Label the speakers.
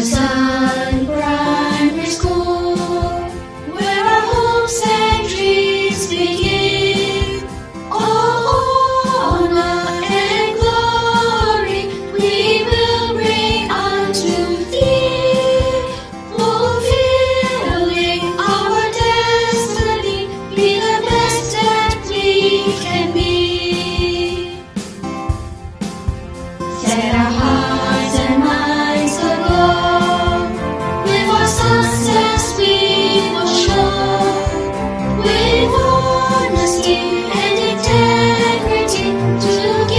Speaker 1: Sun Primary School, where our hopes and dreams begin. All honor and glory we will bring unto Thee, fulfilling our destiny, be the best that we can be. Set our hearts and minds aglow, with our success we will show, with honesty and integrity, together